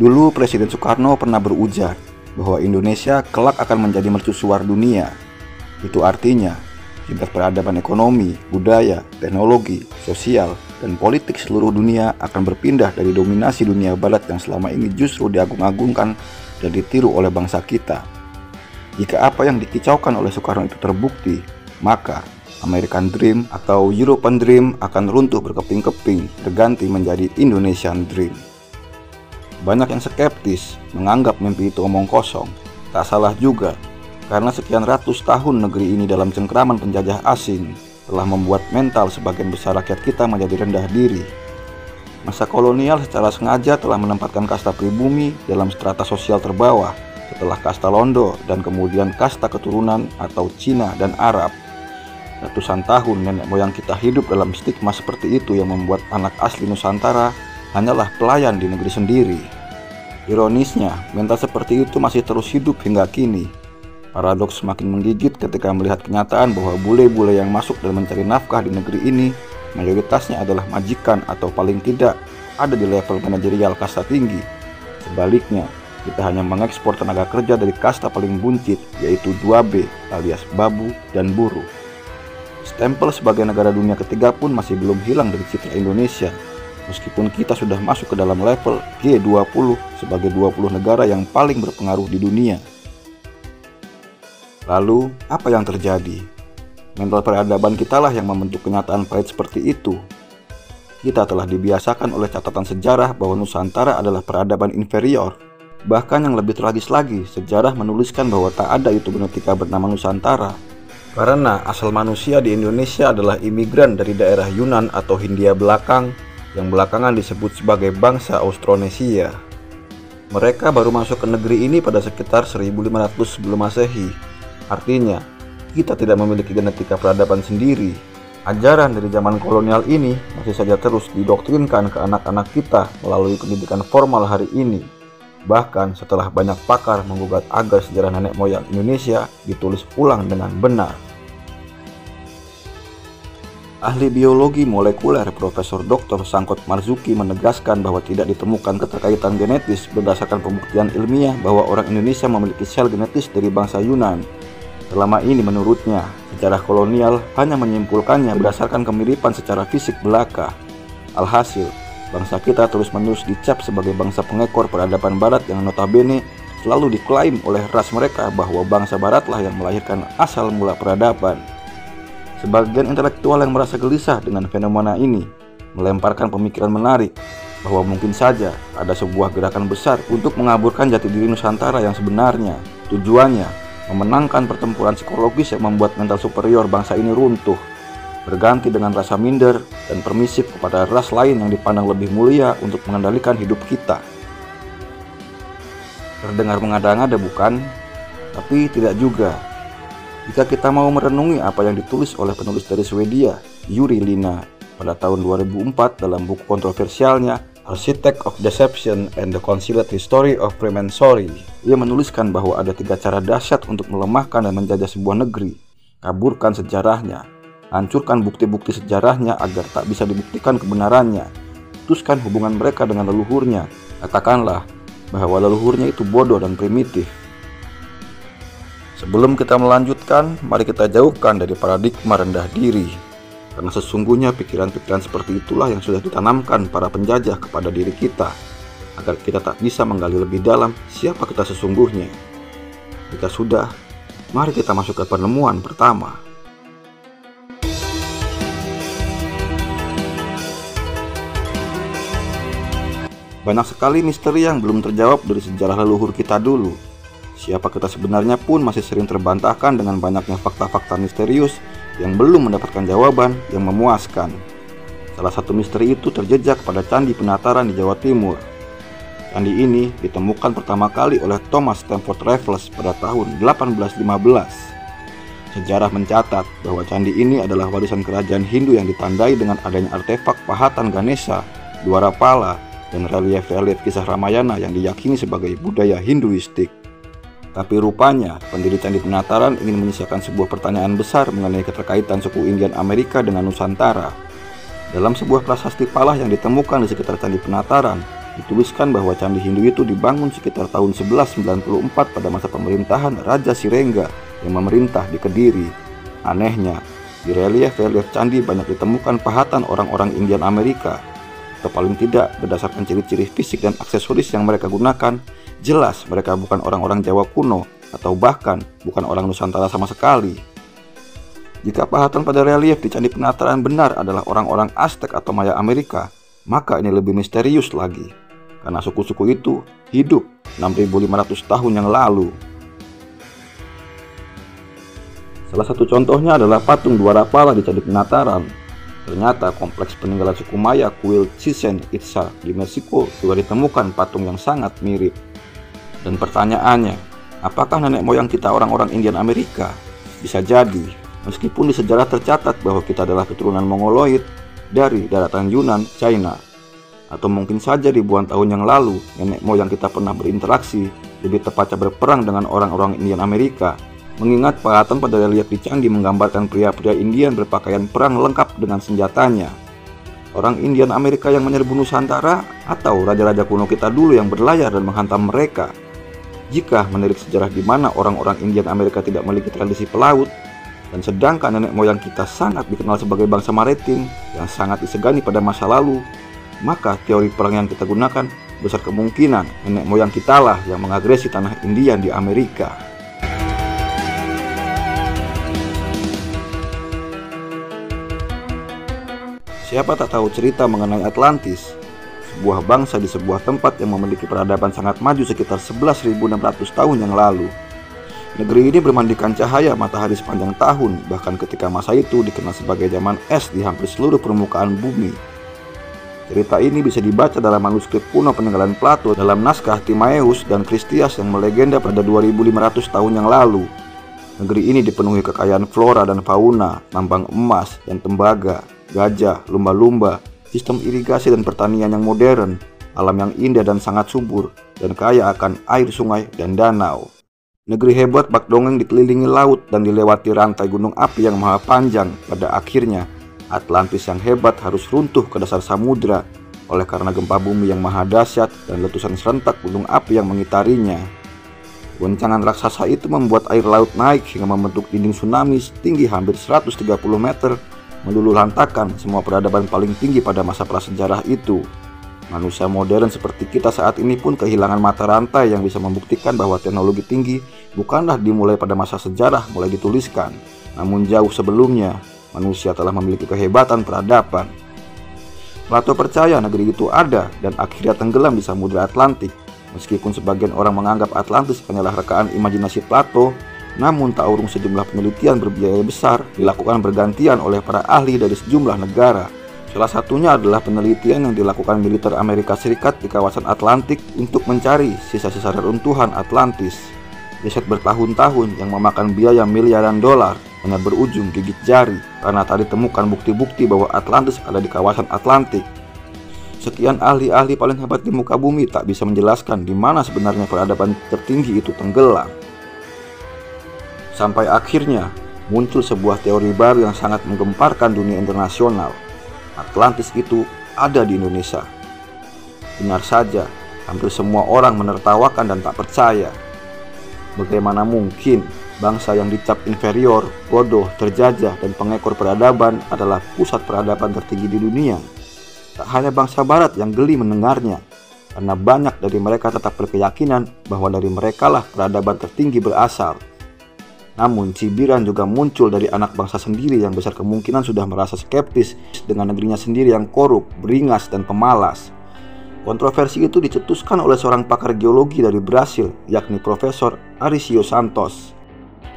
Dulu Presiden Soekarno pernah berujar bahwa Indonesia kelak akan menjadi mercusuar dunia. Itu artinya tingkat peradaban ekonomi, budaya, teknologi, sosial, dan politik seluruh dunia akan berpindah dari dominasi dunia barat yang selama ini justru diagung-agungkan dan ditiru oleh bangsa kita. Jika apa yang dikicaukan oleh Soekarno itu terbukti, maka American Dream atau European Dream akan runtuh berkeping-keping, berganti menjadi Indonesian Dream. Banyak yang skeptis menganggap mimpi itu omong kosong. Tak salah juga, karena sekian ratus tahun negeri ini dalam cengkraman penjajah asing telah membuat mental sebagian besar rakyat kita menjadi rendah diri. Masa kolonial secara sengaja telah menempatkan kasta pribumi dalam strata sosial terbawah setelah kasta Londo dan kemudian kasta keturunan atau Cina dan Arab. Ratusan tahun nenek moyang kita hidup dalam stigma seperti itu yang membuat anak asli Nusantara hanyalah pelayan di negeri sendiri. Ironisnya, mental seperti itu masih terus hidup hingga kini. Paradoks semakin menggigit ketika melihat kenyataan bahwa bule-bule yang masuk dan mencari nafkah di negeri ini mayoritasnya adalah majikan atau paling tidak ada di level manajerial kasta tinggi. Sebaliknya, kita hanya mengekspor tenaga kerja dari kasta paling buncit, yaitu 2B alias babu dan buruh. Stempel sebagai negara dunia ketiga pun masih belum hilang dari citra Indonesia, meskipun kita sudah masuk ke dalam level G20 sebagai 20 negara yang paling berpengaruh di dunia. Lalu, apa yang terjadi? Mental peradaban kitalah yang membentuk kenyataan pahit seperti itu. Kita telah dibiasakan oleh catatan sejarah bahwa Nusantara adalah peradaban inferior. Bahkan yang lebih tragis lagi, sejarah menuliskan bahwa tak ada youtuber Nutika bernama Nusantara. Karena asal manusia di Indonesia adalah imigran dari daerah Yunan atau Hindia Belakang yang belakangan disebut sebagai bangsa Austronesia. Mereka baru masuk ke negeri ini pada sekitar 1500 sebelum Masehi. Artinya, kita tidak memiliki genetika peradaban sendiri. Ajaran dari zaman kolonial ini masih saja terus didoktrinkan ke anak-anak kita melalui pendidikan formal hari ini. Bahkan setelah banyak pakar menggugat agar sejarah nenek moyang Indonesia ditulis ulang dengan benar. Ahli biologi molekuler Profesor Dr. Sangkot Marzuki menegaskan bahwa tidak ditemukan keterkaitan genetis berdasarkan pembuktian ilmiah bahwa orang Indonesia memiliki sel genetis dari bangsa Yunan. Selama ini menurutnya, sejarah kolonial hanya menyimpulkannya berdasarkan kemiripan secara fisik belaka. Alhasil, bangsa kita terus-menerus dicap sebagai bangsa pengekor peradaban barat yang notabene selalu diklaim oleh ras mereka bahwa bangsa baratlah yang melahirkan asal mula peradaban. Sebagian intelektual yang merasa gelisah dengan fenomena ini melemparkan pemikiran menarik bahwa mungkin saja ada sebuah gerakan besar untuk mengaburkan jati diri Nusantara yang sebenarnya. Tujuannya memenangkan pertempuran psikologis yang membuat mental superior bangsa ini runtuh, berganti dengan rasa minder dan permisif kepada ras lain yang dipandang lebih mulia untuk mengendalikan hidup kita. Terdengar mengada-ngada bukan? Tapi tidak juga. Jika kita mau merenungi apa yang ditulis oleh penulis dari Swedia, Juri Lina, pada tahun 2004 dalam buku kontroversialnya Architect of Deception and the Concealed History of Freemasonry, ia menuliskan bahwa ada 3 cara dahsyat untuk melemahkan dan menjajah sebuah negeri. Kaburkan sejarahnya, hancurkan bukti-bukti sejarahnya agar tak bisa dibuktikan kebenarannya, putuskan hubungan mereka dengan leluhurnya, katakanlah bahwa leluhurnya itu bodoh dan primitif. Sebelum kita melanjutkan, mari kita jauhkan dari paradigma rendah diri, karena sesungguhnya pikiran-pikiran seperti itulah yang sudah ditanamkan para penjajah kepada diri kita, agar kita tak bisa menggali lebih dalam siapa kita sesungguhnya. Jika sudah, mari kita masuk ke penemuan pertama. Banyak sekali misteri yang belum terjawab dari sejarah leluhur kita dulu. Siapa kita sebenarnya pun masih sering terbantahkan dengan banyaknya fakta-fakta misterius yang belum mendapatkan jawaban yang memuaskan. Salah satu misteri itu terjejak pada Candi Penataran di Jawa Timur. Candi ini ditemukan pertama kali oleh Thomas Stamford Raffles pada tahun 1815. Sejarah mencatat bahwa candi ini adalah warisan kerajaan Hindu yang ditandai dengan adanya artefak pahatan Ganesha, Dwarapala, dan relief-relief kisah Ramayana yang diyakini sebagai budaya Hinduistik. Tapi rupanya pendiri Candi Penataran ingin menyisakan sebuah pertanyaan besar mengenai keterkaitan suku Indian Amerika dengan Nusantara. Dalam sebuah prasasti Palah yang ditemukan di sekitar Candi Penataran, Dituliskan bahwa candi Hindu itu dibangun sekitar tahun 1194 pada masa pemerintahan Raja Sirengga yang memerintah di Kediri. Anehnya, di relief-relief candi banyak ditemukan pahatan orang-orang Indian Amerika, atau paling tidak berdasarkan ciri-ciri fisik dan aksesoris yang mereka gunakan, jelas mereka bukan orang-orang Jawa kuno atau bahkan bukan orang Nusantara sama sekali. Jika pahatan pada relief di Candi Penataran benar adalah orang-orang Aztec atau Maya Amerika, maka ini lebih misterius lagi, karena suku-suku itu hidup 6.500 tahun yang lalu. Salah satu contohnya adalah patung Dua Rapala di Candi Penataran. Ternyata kompleks peninggalan suku Maya kuil Chichen Itza di Meksiko juga ditemukan patung yang sangat mirip. Dan pertanyaannya, apakah nenek moyang kita orang-orang Indian Amerika? Bisa jadi, meskipun di sejarah tercatat bahwa kita adalah keturunan Mongoloid dari daratan Yunan, China. Atau mungkin saja ribuan tahun yang lalu, nenek moyang kita pernah berinteraksi, lebih tepatnya berperang dengan orang-orang Indian Amerika. Mengingat pahatan pada relief di candi menggambarkan pria-pria Indian berpakaian perang lengkap dengan senjatanya. Orang Indian Amerika yang menyerbu Nusantara atau raja-raja kuno kita dulu yang berlayar dan menghantam mereka. Jika menilik sejarah di mana orang-orang Indian Amerika tidak memiliki tradisi pelaut, dan sedangkan nenek moyang kita sangat dikenal sebagai bangsa maritim yang sangat disegani pada masa lalu, maka teori perang yang kita gunakan besar kemungkinan nenek moyang kita lah yang mengagresi tanah Indian di Amerika. Siapa tak tahu cerita mengenai Atlantis, sebuah bangsa di sebuah tempat yang memiliki peradaban sangat maju sekitar 11.600 tahun yang lalu. Negeri ini bermandikan cahaya matahari sepanjang tahun, bahkan ketika masa itu dikenal sebagai zaman es di hampir seluruh permukaan bumi. Cerita ini bisa dibaca dalam manuskrip kuno peninggalan Plato dalam naskah Timaeus dan Kristias yang melegenda pada 2.500 tahun yang lalu. Negeri ini dipenuhi kekayaan flora dan fauna, tambang emas dan tembaga, gajah, lumba-lumba, sistem irigasi dan pertanian yang modern, alam yang indah dan sangat subur, dan kaya akan air sungai dan danau. Negeri hebat bak dongeng dikelilingi laut dan dilewati rantai gunung api yang maha panjang. Pada akhirnya, Atlantis yang hebat harus runtuh ke dasar samudra oleh karena gempa bumi yang maha dahsyat dan letusan serentak gunung api yang mengitarinya. Goncangan raksasa itu membuat air laut naik hingga membentuk dinding tsunami setinggi hampir 130 meter, meluluh lantakan semua peradaban paling tinggi pada masa prasejarah itu. Manusia modern seperti kita saat ini pun kehilangan mata rantai yang bisa membuktikan bahwa teknologi tinggi bukanlah dimulai pada masa sejarah mulai dituliskan, namun jauh sebelumnya manusia telah memiliki kehebatan peradaban. Plato percaya negeri itu ada dan akhirnya tenggelam di Samudra Atlantik. Meskipun sebagian orang menganggap Atlantis hanyalah rekaan imajinasi Plato, namun tak urung sejumlah penelitian berbiaya besar dilakukan bergantian oleh para ahli dari sejumlah negara. Salah satunya adalah penelitian yang dilakukan militer Amerika Serikat di kawasan Atlantik untuk mencari sisa-sisa reruntuhan Atlantis. Riset bertahun-tahun yang memakan biaya miliaran dolar hanya berujung gigit jari karena tak ditemukan bukti-bukti bahwa Atlantis ada di kawasan Atlantik. Sekian ahli-ahli paling hebat di muka bumi tak bisa menjelaskan di mana sebenarnya peradaban tertinggi itu tenggelam. Sampai akhirnya muncul sebuah teori baru yang sangat menggemparkan dunia internasional. Atlantis itu ada di Indonesia. Benar saja, hampir semua orang menertawakan dan tak percaya. Bagaimana mungkin bangsa yang dicap inferior, bodoh, terjajah, dan pengekor peradaban adalah pusat peradaban tertinggi di dunia? Tak hanya bangsa barat yang geli mendengarnya, karena banyak dari mereka tetap berkeyakinan bahwa dari merekalah peradaban tertinggi berasal. Namun cibiran juga muncul dari anak bangsa sendiri yang besar kemungkinan sudah merasa skeptis dengan negerinya sendiri yang korup, beringas, dan pemalas. Kontroversi itu dicetuskan oleh seorang pakar geologi dari Brasil, yakni Profesor Aricio Santos.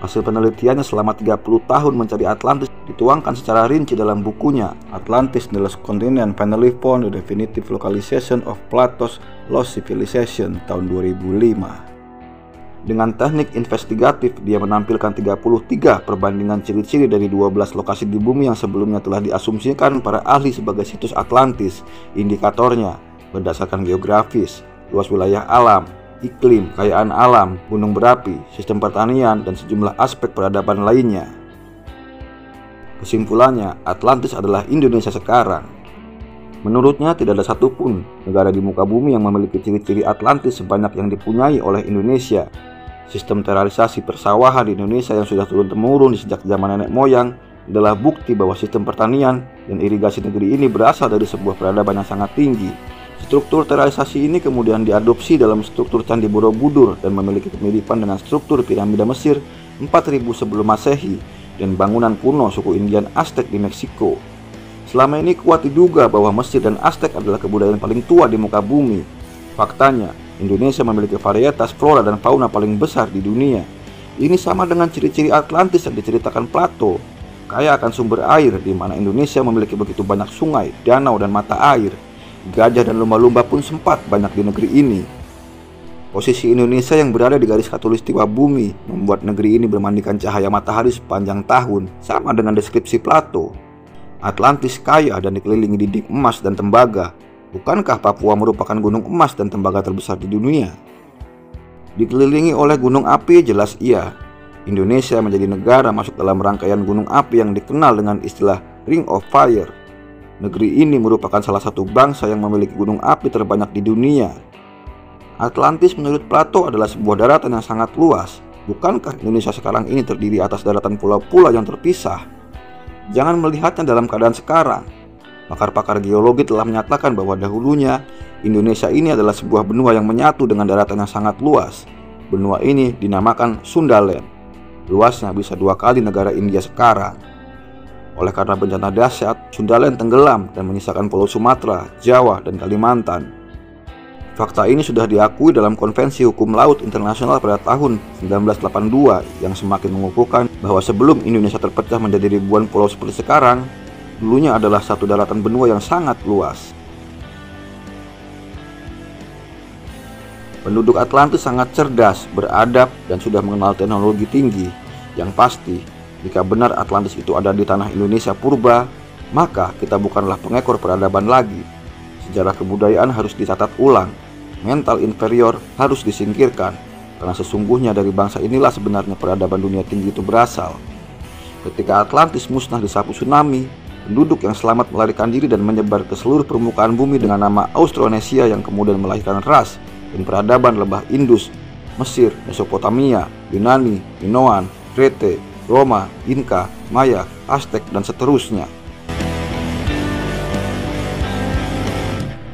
Hasil penelitiannya selama 30 tahun mencari Atlantis dituangkan secara rinci dalam bukunya Atlantis the Lost Continent Finally Found, The Definitive Localization of Plato's Lost Civilization tahun 2005. Dengan teknik investigatif, dia menampilkan 33 perbandingan ciri-ciri dari 12 lokasi di bumi yang sebelumnya telah diasumsikan para ahli sebagai situs Atlantis. Indikatornya berdasarkan geografis, luas wilayah alam, iklim, kekayaan alam, gunung berapi, sistem pertanian, dan sejumlah aspek peradaban lainnya. Kesimpulannya, Atlantis adalah Indonesia sekarang. Menurutnya tidak ada satupun negara di muka bumi yang memiliki ciri-ciri Atlantis sebanyak yang dipunyai oleh Indonesia. Sistem terrealisasi persawahan di Indonesia yang sudah turun-temurun sejak zaman nenek moyang adalah bukti bahwa sistem pertanian dan irigasi negeri ini berasal dari sebuah peradaban yang sangat tinggi. Struktur terrealisasi ini kemudian diadopsi dalam struktur Candi Borobudur dan memiliki kemiripan dengan struktur piramida Mesir 4000 sebelum Masehi dan bangunan kuno suku Indian Aztec di Meksiko. Selama ini kuat diduga bahwa Mesir dan Aztec adalah kebudayaan paling tua di muka bumi. Faktanya, Indonesia memiliki varietas flora dan fauna paling besar di dunia. Ini sama dengan ciri-ciri Atlantis yang diceritakan Plato. Kaya akan sumber air, di mana Indonesia memiliki begitu banyak sungai, danau, dan mata air. Gajah dan lumba-lumba pun sempat banyak di negeri ini. Posisi Indonesia yang berada di garis khatulistiwa bumi membuat negeri ini bermandikan cahaya matahari sepanjang tahun, sama dengan deskripsi Plato. Atlantis kaya dan dikelilingi dinding emas dan tembaga. Bukankah Papua merupakan gunung emas dan tembaga terbesar di dunia? Dikelilingi oleh gunung api, jelas iya. Indonesia menjadi negara masuk dalam rangkaian gunung api yang dikenal dengan istilah Ring of Fire. Negeri ini merupakan salah satu bangsa yang memiliki gunung api terbanyak di dunia. Atlantis menurut Plato adalah sebuah daratan yang sangat luas. Bukankah Indonesia sekarang ini terdiri atas daratan pulau-pulau yang terpisah? Jangan melihatnya dalam keadaan sekarang. Pakar-pakar geologi telah menyatakan bahwa dahulunya Indonesia ini adalah sebuah benua yang menyatu dengan daratan yang sangat luas. Benua ini dinamakan Sundaland. Luasnya bisa 2 kali negara India sekarang. Oleh karena bencana dahsyat, Sundaland tenggelam dan menyisakan Pulau Sumatera, Jawa, dan Kalimantan. Fakta ini sudah diakui dalam Konvensi Hukum Laut Internasional pada tahun 1982 yang semakin mengukuhkan bahwa sebelum Indonesia terpecah menjadi ribuan pulau seperti sekarang, dulunya adalah satu daratan benua yang sangat luas. Penduduk Atlantis sangat cerdas, beradab, dan sudah mengenal teknologi tinggi. Yang pasti, jika benar Atlantis itu ada di tanah Indonesia purba, maka kita bukanlah pengekor peradaban lagi. Sejarah kebudayaan harus dicatat ulang. Mental inferior harus disingkirkan, karena sesungguhnya dari bangsa inilah sebenarnya peradaban dunia tinggi itu berasal. Ketika Atlantis musnah disapu tsunami, penduduk yang selamat melarikan diri dan menyebar ke seluruh permukaan bumi dengan nama Austronesia yang kemudian melahirkan ras dan peradaban lebah Indus, Mesir, Mesopotamia, Yunani, Minoan, Krete, Roma, Inka, Maya, Aztec, dan seterusnya.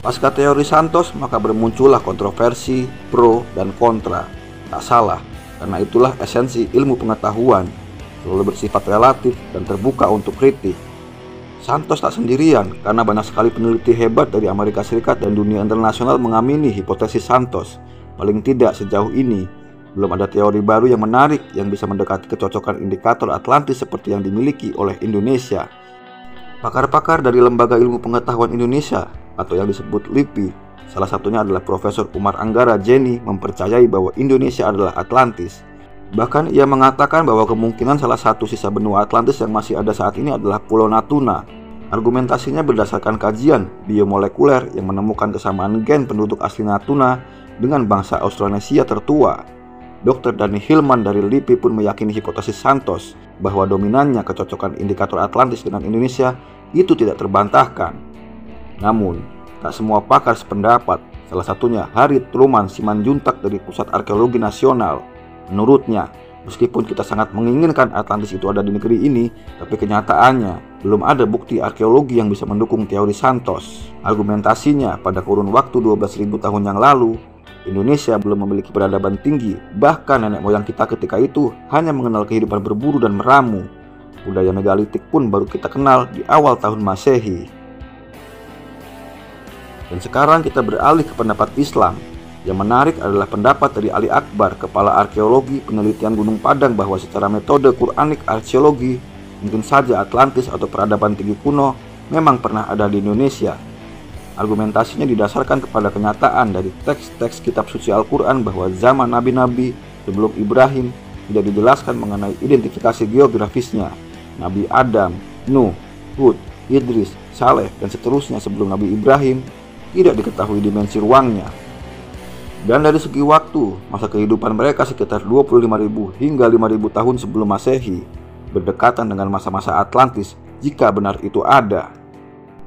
Pasca teori Santos, maka bermuncullah kontroversi pro dan kontra. Tak salah, karena itulah esensi ilmu pengetahuan, selalu bersifat relatif dan terbuka untuk kritik. Santos tak sendirian, karena banyak sekali peneliti hebat dari Amerika Serikat dan dunia internasional mengamini hipotesis Santos. Paling tidak sejauh ini, belum ada teori baru yang menarik yang bisa mendekati kecocokan indikator Atlantis seperti yang dimiliki oleh Indonesia. Pakar-pakar dari Lembaga Ilmu Pengetahuan Indonesia atau yang disebut LIPI, salah satunya adalah Profesor Umar Anggara Jenny, mempercayai bahwa Indonesia adalah Atlantis. Bahkan ia mengatakan bahwa kemungkinan salah satu sisa benua Atlantis yang masih ada saat ini adalah Pulau Natuna. Argumentasinya berdasarkan kajian biomolekuler yang menemukan kesamaan gen penduduk asli Natuna dengan bangsa Austronesia tertua. Dr. Dani Hilman dari LIPI pun meyakini hipotesis Santos bahwa dominannya kecocokan indikator Atlantis dengan Indonesia itu tidak terbantahkan. Namun, tak semua pakar sependapat, salah satunya Harriet Truman Simanjuntak dari Pusat Arkeologi Nasional. Menurutnya, meskipun kita sangat menginginkan Atlantis itu ada di negeri ini, tapi kenyataannya belum ada bukti arkeologi yang bisa mendukung teori Santos. Argumentasinya, pada kurun waktu 12.000 tahun yang lalu, Indonesia belum memiliki peradaban tinggi. Bahkan nenek moyang kita ketika itu hanya mengenal kehidupan berburu dan meramu. Budaya megalitik pun baru kita kenal di awal tahun Masehi. Dan sekarang kita beralih ke pendapat Islam. Yang menarik adalah pendapat dari Ali Akbar, kepala arkeologi penelitian Gunung Padang, bahwa secara metode Quranik arkeologi, mungkin saja Atlantis atau peradaban tinggi kuno memang pernah ada di Indonesia. Argumentasinya didasarkan kepada kenyataan dari teks-teks kitab suci Al-Quran bahwa zaman nabi-nabi sebelum Ibrahim tidak dijelaskan mengenai identifikasi geografisnya. Nabi Adam, Nuh, Hud, Idris, Saleh, dan seterusnya sebelum Nabi Ibrahim tidak diketahui dimensi ruangnya. Dan dari segi waktu, masa kehidupan mereka sekitar 25.000 hingga 5.000 tahun sebelum Masehi, berdekatan dengan masa-masa Atlantis jika benar itu ada.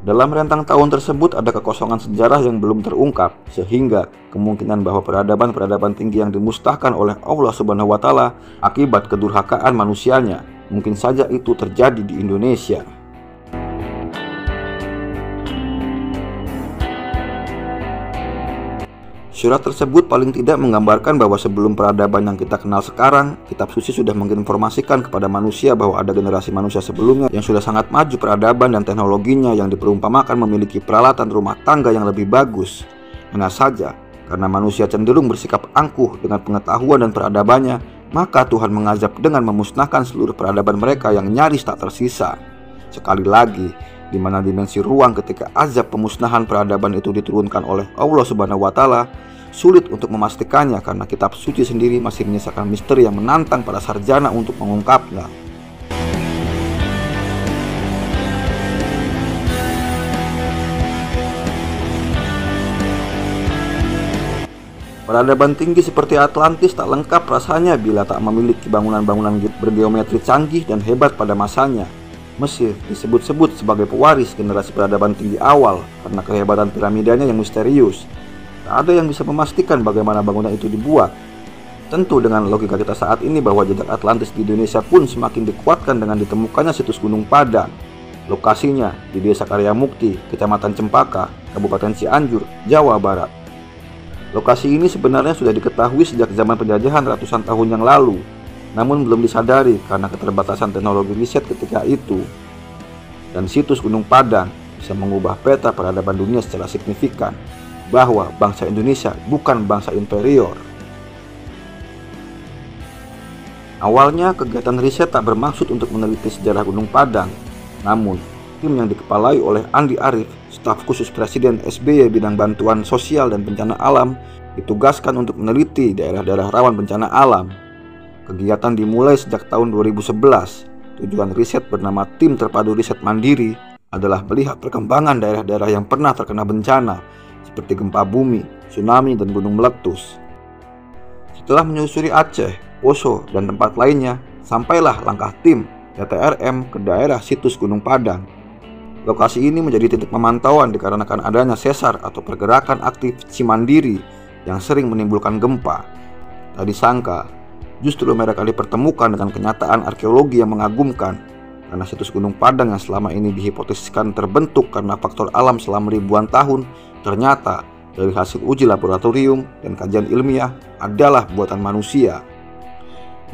Dalam rentang tahun tersebut ada kekosongan sejarah yang belum terungkap, sehingga kemungkinan bahwa peradaban-peradaban tinggi yang dimusnahkan oleh Allah Subhanahu wa Ta'ala akibat kedurhakaan manusianya, mungkin saja itu terjadi di Indonesia. Surat tersebut paling tidak menggambarkan bahwa sebelum peradaban yang kita kenal sekarang, kitab suci sudah menginformasikan kepada manusia bahwa ada generasi manusia sebelumnya yang sudah sangat maju peradaban dan teknologinya, yang diperumpamakan memiliki peralatan rumah tangga yang lebih bagus. Hanya saja, karena manusia cenderung bersikap angkuh dengan pengetahuan dan peradabannya, maka Tuhan mengazab dengan memusnahkan seluruh peradaban mereka yang nyaris tak tersisa. Sekali lagi, di mana dimensi ruang ketika azab pemusnahan peradaban itu diturunkan oleh Allah Subhanahu wa Ta'ala, sulit untuk memastikannya karena kitab suci sendiri masih menyisakan misteri yang menantang para sarjana untuk mengungkapnya. Peradaban tinggi seperti Atlantis tak lengkap rasanya bila tak memiliki bangunan-bangunan bergeometri canggih dan hebat pada masanya. Mesir disebut-sebut sebagai pewaris generasi peradaban tinggi awal karena kehebatan piramidanya yang misterius. Tak ada yang bisa memastikan bagaimana bangunan itu dibuat. Tentu dengan logika kita saat ini bahwa jejak Atlantis di Indonesia pun semakin dikuatkan dengan ditemukannya situs Gunung Padang. Lokasinya di Desa Karya Mukti, Kecamatan Cempaka, Kabupaten Cianjur, Jawa Barat. Lokasi ini sebenarnya sudah diketahui sejak zaman penjajahan ratusan tahun yang lalu, namun belum disadari karena keterbatasan teknologi riset ketika itu. Dan situs Gunung Padang bisa mengubah peta peradaban dunia secara signifikan, bahwa bangsa Indonesia bukan bangsa inferior. Awalnya kegiatan riset tak bermaksud untuk meneliti sejarah Gunung Padang, namun tim yang dikepalai oleh Andi Arief, staf khusus Presiden SBY bidang bantuan sosial dan bencana alam, ditugaskan untuk meneliti daerah-daerah rawan bencana alam. Kegiatan dimulai sejak tahun 2011. Tujuan riset bernama Tim Terpadu Riset Mandiri adalah melihat perkembangan daerah-daerah yang pernah terkena bencana seperti gempa bumi, tsunami, dan gunung meletus. Setelah menyusuri Aceh, Poso, dan tempat lainnya, sampailah langkah tim TTRM ke daerah situs Gunung Padang. Lokasi ini menjadi titik pemantauan dikarenakan adanya sesar atau pergerakan aktif Cimandiri yang sering menimbulkan gempa. Tak disangka, justru mereka dipertemukan dengan kenyataan arkeologi yang mengagumkan, karena situs Gunung Padang yang selama ini dihipotesiskan terbentuk karena faktor alam selama ribuan tahun, ternyata dari hasil uji laboratorium dan kajian ilmiah adalah buatan manusia.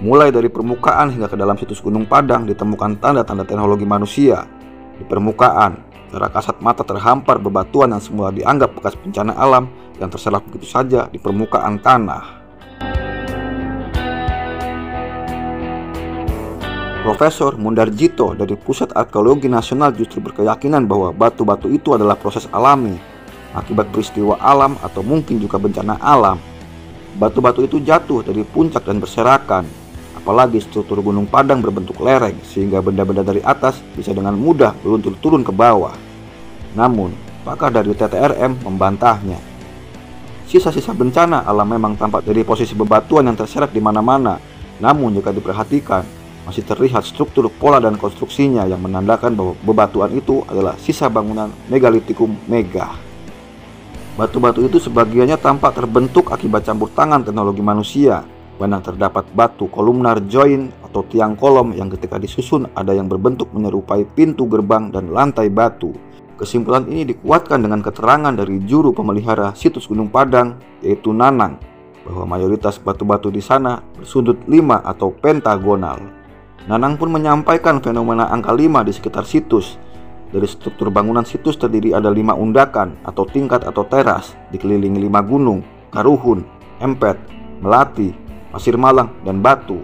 Mulai dari permukaan hingga ke dalam situs Gunung Padang ditemukan tanda-tanda teknologi manusia. Di permukaan, secara kasat mata terhampar bebatuan yang semula dianggap bekas bencana alam yang terserap begitu saja di permukaan tanah. Profesor Mundarjito dari Pusat Arkeologi Nasional justru berkeyakinan bahwa batu-batu itu adalah proses alami akibat peristiwa alam atau mungkin juga bencana alam. Batu-batu itu jatuh dari puncak dan berserakan, apalagi struktur Gunung Padang berbentuk lereng sehingga benda-benda dari atas bisa dengan mudah meluntur turun ke bawah. Namun, pakar dari TTRM membantahnya. Sisa-sisa bencana alam memang tampak dari posisi bebatuan yang terseret di mana-mana, namun jika diperhatikan, masih terlihat struktur, pola, dan konstruksinya yang menandakan bahwa bebatuan itu adalah sisa bangunan megalitikum megah. Batu-batu itu sebagiannya tampak terbentuk akibat campur tangan teknologi manusia. Mana terdapat batu kolumnar join atau tiang kolom yang ketika disusun ada yang berbentuk menyerupai pintu gerbang dan lantai batu. Kesimpulan ini dikuatkan dengan keterangan dari juru pemelihara situs Gunung Padang, yaitu Nanang, bahwa mayoritas batu-batu di sana bersudut 5 atau pentagonal. Nanang pun menyampaikan fenomena angka 5 di sekitar situs. Dari struktur bangunan situs terdiri ada 5 undakan atau tingkat atau teras dikelilingi 5 gunung, Karuhun, Empet, Melati, Pasir Malang, dan Batu.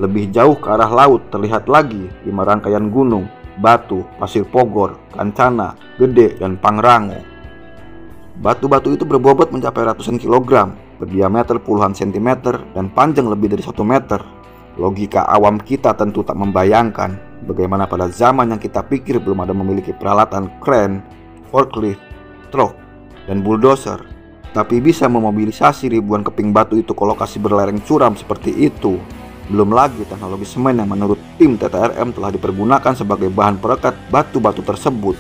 Lebih jauh ke arah laut terlihat lagi 5 rangkaian gunung, Batu, Pasir Pogor, Kancana, Gede, dan Pangrango. Batu-batu itu berbobot mencapai ratusan kilogram, berdiameter puluhan sentimeter, dan panjang lebih dari 1 meter. Logika awam kita tentu tak membayangkan bagaimana pada zaman yang kita pikir belum ada memiliki peralatan kren, forklift, truk, dan bulldozer, tapi bisa memobilisasi ribuan keping batu itu ke lokasi berlereng curam seperti itu. Belum lagi teknologi semen yang menurut tim TTRM telah dipergunakan sebagai bahan perekat batu-batu tersebut.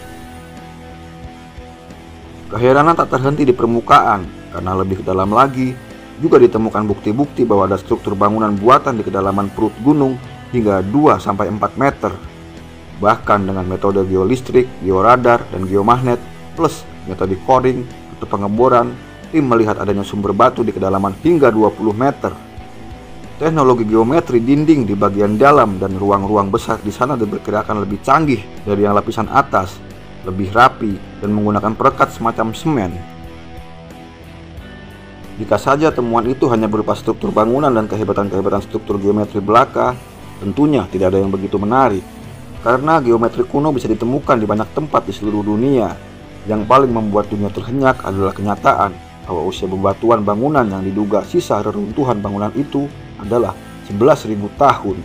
Keheranan tak terhenti di permukaan, karena lebih ke dalam lagi juga ditemukan bukti-bukti bahwa ada struktur bangunan buatan di kedalaman perut gunung hingga 2-4 meter. Bahkan dengan metode geolistrik, georadar, dan geomagnet plus metode coring atau pengeboran, tim melihat adanya sumber batu di kedalaman hingga 20 meter. Teknologi geometri dinding di bagian dalam dan ruang-ruang besar di sana diperkirakan lebih canggih dari yang lapisan atas, lebih rapi, dan menggunakan perekat semacam semen. Jika saja temuan itu hanya berupa struktur bangunan dan kehebatan-kehebatan struktur geometri belaka, tentunya tidak ada yang begitu menarik. Karena geometri kuno bisa ditemukan di banyak tempat di seluruh dunia. Yang paling membuat dunia terhenyak adalah kenyataan bahwa usia bebatuan bangunan yang diduga sisa reruntuhan bangunan itu adalah 11.000 tahun.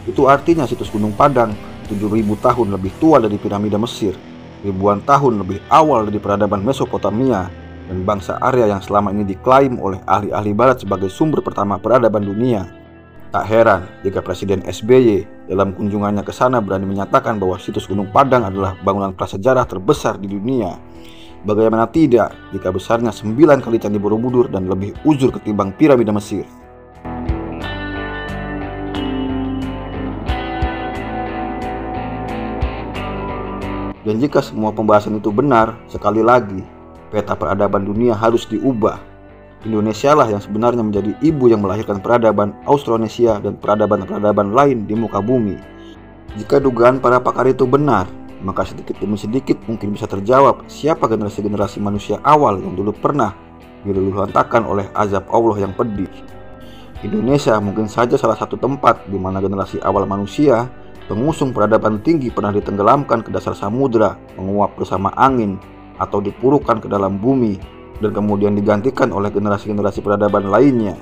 Itu artinya situs Gunung Padang 7.000 tahun lebih tua dari piramida Mesir, ribuan tahun lebih awal dari peradaban Mesopotamia, dan bangsa Arya yang selama ini diklaim oleh ahli-ahli barat sebagai sumber pertama peradaban dunia. Tak heran jika Presiden SBY dalam kunjungannya ke sana berani menyatakan bahwa situs Gunung Padang adalah bangunan prasejarah terbesar di dunia. Bagaimana tidak jika besarnya 9 kali Candi Borobudur dan lebih uzur ketimbang piramida Mesir. Dan jika semua pembahasan itu benar, sekali lagi, peta peradaban dunia harus diubah. Indonesia lah yang sebenarnya menjadi ibu yang melahirkan peradaban Austronesia dan peradaban-peradaban lain di muka bumi. Jika dugaan para pakar itu benar, maka sedikit demi sedikit mungkin bisa terjawab siapa generasi-generasi manusia awal yang dulu pernah diluluh-lantakkan oleh azab Allah yang pedih. Indonesia mungkin saja salah satu tempat di mana generasi awal manusia, pengusung peradaban tinggi, pernah ditenggelamkan ke dasar samudra, menguap bersama angin, atau dipurukan ke dalam bumi, dan kemudian digantikan oleh generasi-generasi peradaban lainnya.